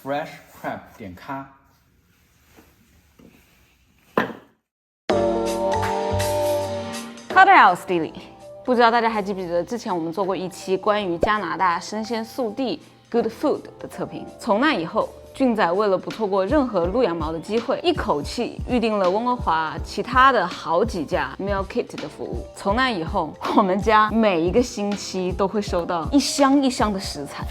freshprep.com。Potterhouse Daily， 不知道大家还记不记得之前我们做过一期关于加拿大生鲜速递 Good Food 的测评。从那以后，俊仔为了不错过任何撸羊毛的机会，一口气预定了温哥华其他的好几家 meal kit 的服务。从那以后，我们家每一个星期都会收到一箱一箱的食材。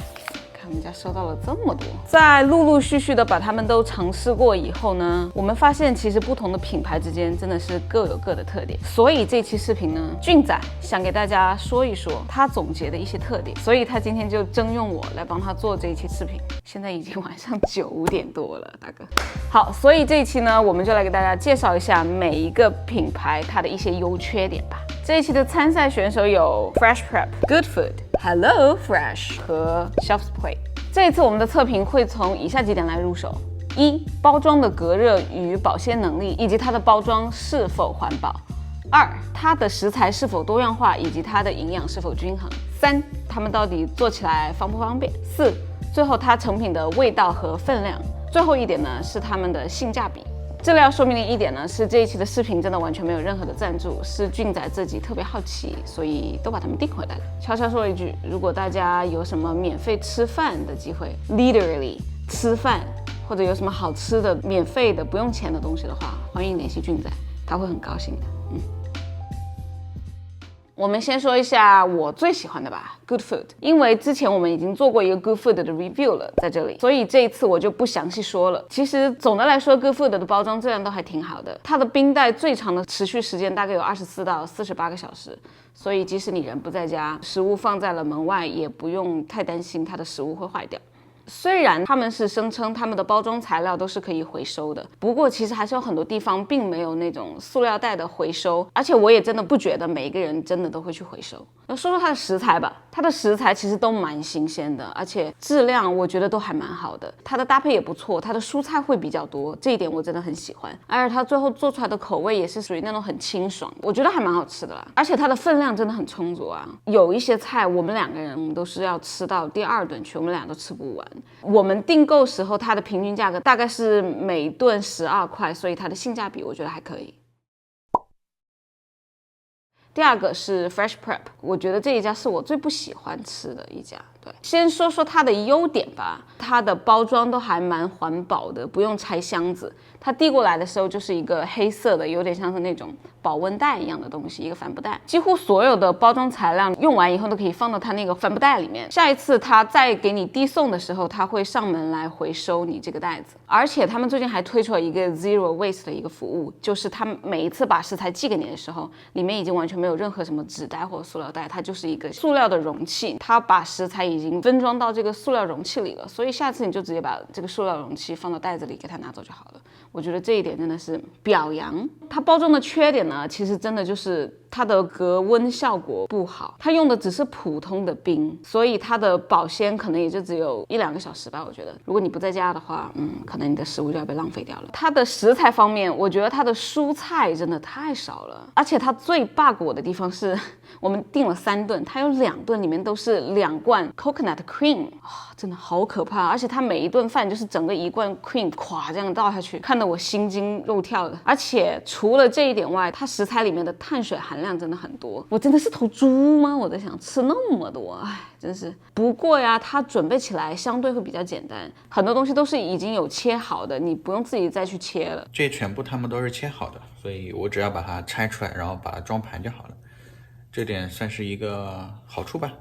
我们家收到了这么多，在陆陆续续的把它们都尝试过以后呢，我们发现其实不同的品牌之间真的是各有各的特点。所以这期视频呢，俊仔想给大家说一说他总结的一些特点，所以他今天就征用我来帮他做这一期视频。现在已经晚上9点多了，大哥。好，所以这一期呢，我们就来给大家介绍一下每一个品牌它的一些优缺点吧。这一期的参赛选手有 Fresh Prep、Good Food、Hello Fresh 和 Shelf's Plate。这一次我们的测评会从以下几点来入手：一、包装的隔热与保鲜能力，以及它的包装是否环保；二、它的食材是否多样化，以及它的营养是否均衡；三、它们到底做起来方不方便；四、最后它成品的味道和分量；最后一点呢是它们的性价比。这里要说明的一点呢，是这一期的视频真的完全没有任何的赞助，是俊仔自己特别好奇，所以都把它们订回来了。悄悄说一句，如果大家有什么免费吃饭的机会 ，literally 吃饭，或者有什么好吃的、免费的、不用钱的东西的话，欢迎联系俊仔，他会很高兴的。我们先说一下我最喜欢的吧 ，Good Food， 因为之前我们已经做过一个 Good Food 的 review 了，在这里，所以这一次我就不详细说了。其实总的来说 ，Good Food 的包装质量都还挺好的，它的冰袋最长的持续时间大概有24到48个小时，所以即使你人不在家，食物放在了门外，也不用太担心它的食物会坏掉。虽然他们是声称他们的包装材料都是可以回收的，不过其实还是有很多地方并没有那种塑料袋的回收，而且我也真的不觉得每一个人真的都会去回收。要说说它的食材吧，它的食材其实都蛮新鲜的，而且质量我觉得都还蛮好的，它的搭配也不错，它的蔬菜会比较多，这一点我真的很喜欢，而且它最后做出来的口味也是属于那种很清爽，我觉得还蛮好吃的啦，而且它的分量真的很充足啊，有一些菜我们2个人我们都是要吃到第2顿去，我们俩都吃不完。我们订购时候它的平均价格大概是每顿12块，所以它的性价比我觉得还可以。第二个是 Fresh Prep， 我觉得这一家是我最不喜欢吃的一家。对，先说说它的优点吧，它的包装都还蛮环保的，不用拆箱子。它递过来的时候就是一个黑色的，有点像是那种保温袋一样的东西，一个帆布袋。几乎所有的包装材料用完以后都可以放到它那个帆布袋里面。下一次它再给你递送的时候，它会上门来回收你这个袋子。而且他们最近还推出了一个 Zero Waste 的一个服务，就是他们每一次把食材寄给你的时候，里面已经完全没有任何什么纸袋或者塑料袋，它就是一个塑料的容器，它把食材已经分装到这个塑料容器里了，所以下次你就直接把这个塑料容器放到袋子里给它拿走就好了。我觉得这一点真的是表扬。它包装的缺点呢，其实真的就是它的隔温效果不好，它用的只是普通的冰，所以它的保鲜可能也就只有1-2个小时吧。我觉得如果你不在家的话，可能你的食物就要被浪费掉了。它的食材方面，我觉得它的蔬菜真的太少了，而且它最 bug 我的地方是，我们订了3顿，它有2顿里面都是2罐 coconut cream，真的好可怕。而且它每一顿饭就是整个1罐 cream 咵这样倒下去，看得我心惊肉跳的。而且除了这一点外，它食材里面的碳水含量真的很多，我真的是头猪吗？我在想吃那么多，真是。不过呀，它准备起来相对会比较简单，很多东西都是已经有切好的，你不用自己再去切了。这全部他们都是切好的，所以我只要把它拆出来，然后把它装盘就好了，这点算是一个好处吧。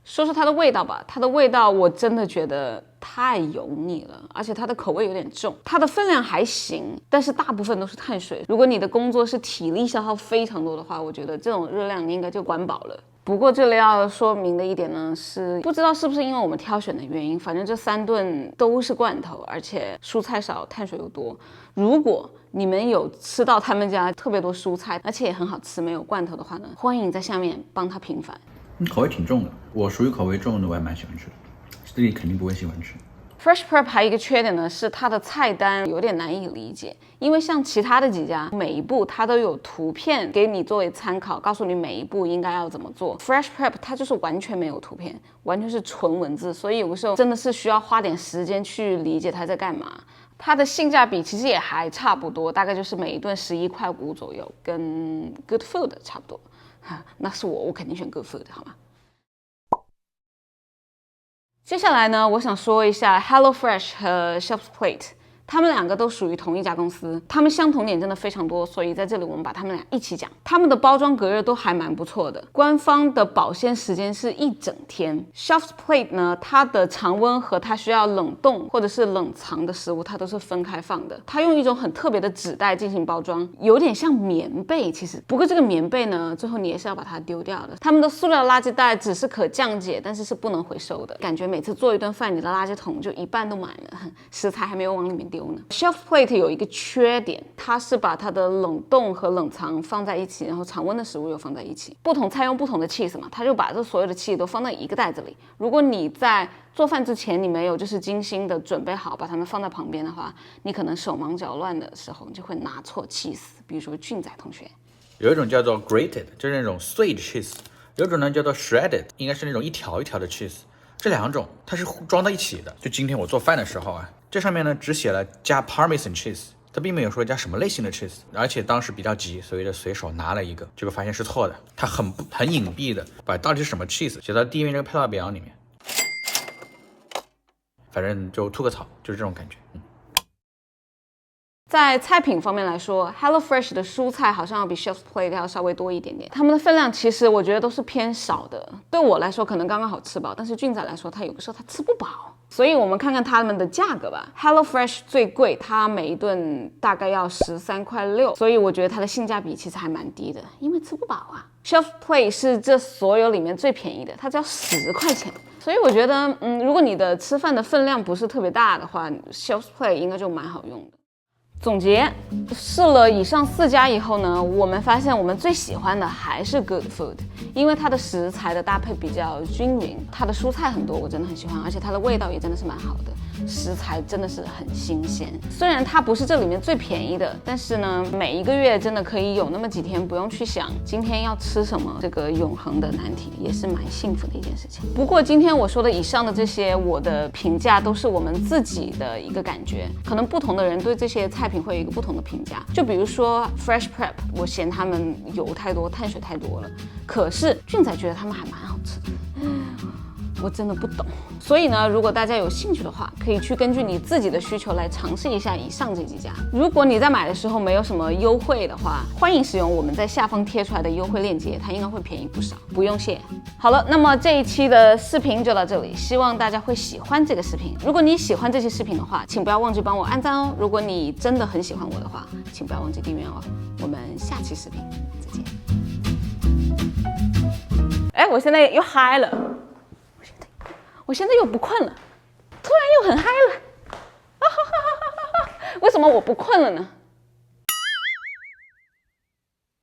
说说它的味道吧，它的味道我真的觉得太油腻了，而且它的口味有点重。它的分量还行，但是大部分都是碳水。如果你的工作是体力消耗非常多的话，我觉得这种热量你应该就管饱了。不过这里要说明的一点呢，是不知道是不是因为我们挑选的原因，反正这3顿都是罐头，而且蔬菜少，碳水又多。如果你们有吃到他们家特别多蔬菜，而且也很好吃，没有罐头的话呢，欢迎在下面帮他平反。口味挺重的，我属于口味重的，我也蛮喜欢吃的，这里肯定不会喜欢吃。Fresh Prep 还有一个缺点呢，是它的菜单有点难以理解，因为像其他的几家，每一步它都有图片给你作为参考，告诉你每一步应该要怎么做。Fresh Prep 它就是完全没有图片，完全是纯文字，所以有的时候真的是需要花点时间去理解它在干嘛。它的性价比其实也还差不多，大概就是每一顿11.5块左右，跟 Good Food 差不多。那是我肯定选 Good Food 好吗？接下来呢，我想说一下 HelloFresh 和 Chef's Plate， 他们两个都属于同一家公司，他们相同点真的非常多，所以在这里我们把他们俩一起讲。他们的包装隔热都还蛮不错的，官方的保鲜时间是1整天。Chef's Plate 呢，它的常温和它需要冷冻或者是冷藏的食物，它都是分开放的。它用一种很特别的纸袋进行包装，有点像棉被其实。不过这个棉被呢，最后你也是要把它丢掉的。他们的塑料垃圾袋只是可降解，但是是不能回收的。感觉每次做一顿饭，你的垃圾桶就一半都满了，食材还没有往里面丢呢。Chef's Plate 有一个缺点，它是把它的冷冻和冷藏放在一起，然后常温的食物又放在一起。不同菜用不同的 cheese 嘛，它就把这所有的 cheese 都放在一个袋子里。如果你在做饭之前你没有就是精心的准备好把它们放在旁边的话，你可能手忙脚乱的时候你就会拿错 cheese。比如说俊仔同学，有一种叫做 grated， 就是那种碎的 cheese， 有一种呢叫做 shredded， 应该是那种一条一条的 cheese。这两种它是装在一起的。就今天我做饭的时候啊，这上面呢只写了加 Parmesan cheese， 它并没有说加什么类型的 cheese， 而且当时比较急，所以就随手拿了一个，结果发现是错的。它很隐蔽的把到底是什么 cheese 写到第一面这个配料表里面，反正就吐个槽，就是这种感觉。在菜品方面来说 HelloFresh 的蔬菜好像要比 Chef's Plate 要稍微多一点点，他们的分量其实我觉得都是偏少的，对我来说可能刚刚好吃饱，但是俊仔来说他有的时候他吃不饱。所以我们看看他们的价格吧。 HelloFresh 最贵，它每一顿大概要13.6块，所以我觉得它的性价比其实还蛮低的，因为吃不饱啊。Chef's Plate 是这所有里面最便宜的，它只要10块钱，所以我觉得如果你的吃饭的分量不是特别大的话， Chef's Plate 应该就蛮好用的。总结，试了以上4家以后呢，我们发现我们最喜欢的还是 Good Food， 因为它的食材的搭配比较均匀，它的蔬菜很多，我真的很喜欢，而且它的味道也真的是蛮好的，食材真的是很新鲜。虽然它不是这里面最便宜的，但是呢，每一个月真的可以有那么几天不用去想今天要吃什么这个永恒的难题，也是蛮幸福的一件事情。不过今天我说的以上的这些，我的评价都是我们自己的一个感觉，可能不同的人对这些菜品会有一个不同的评价。就比如说 Fresh Prep， 我嫌他们油太多，碳水太多了，可是俊仔觉得他们还蛮好吃的。我真的不懂，所以呢，如果大家有兴趣的话，可以去根据你自己的需求来尝试一下以上这几家。如果你在买的时候没有什么优惠的话，欢迎使用我们在下方贴出来的优惠链接，它应该会便宜不少。不用谢。好了，那么这一期的视频就到这里，希望大家会喜欢这个视频。如果你喜欢这期视频的话，请不要忘记帮我按赞哦。如果你真的很喜欢我的话，请不要忘记订阅哦。我们下期视频再见。哎，我现在又嗨了。我现在又不困了，突然又很嗨了，为什么我不困了呢？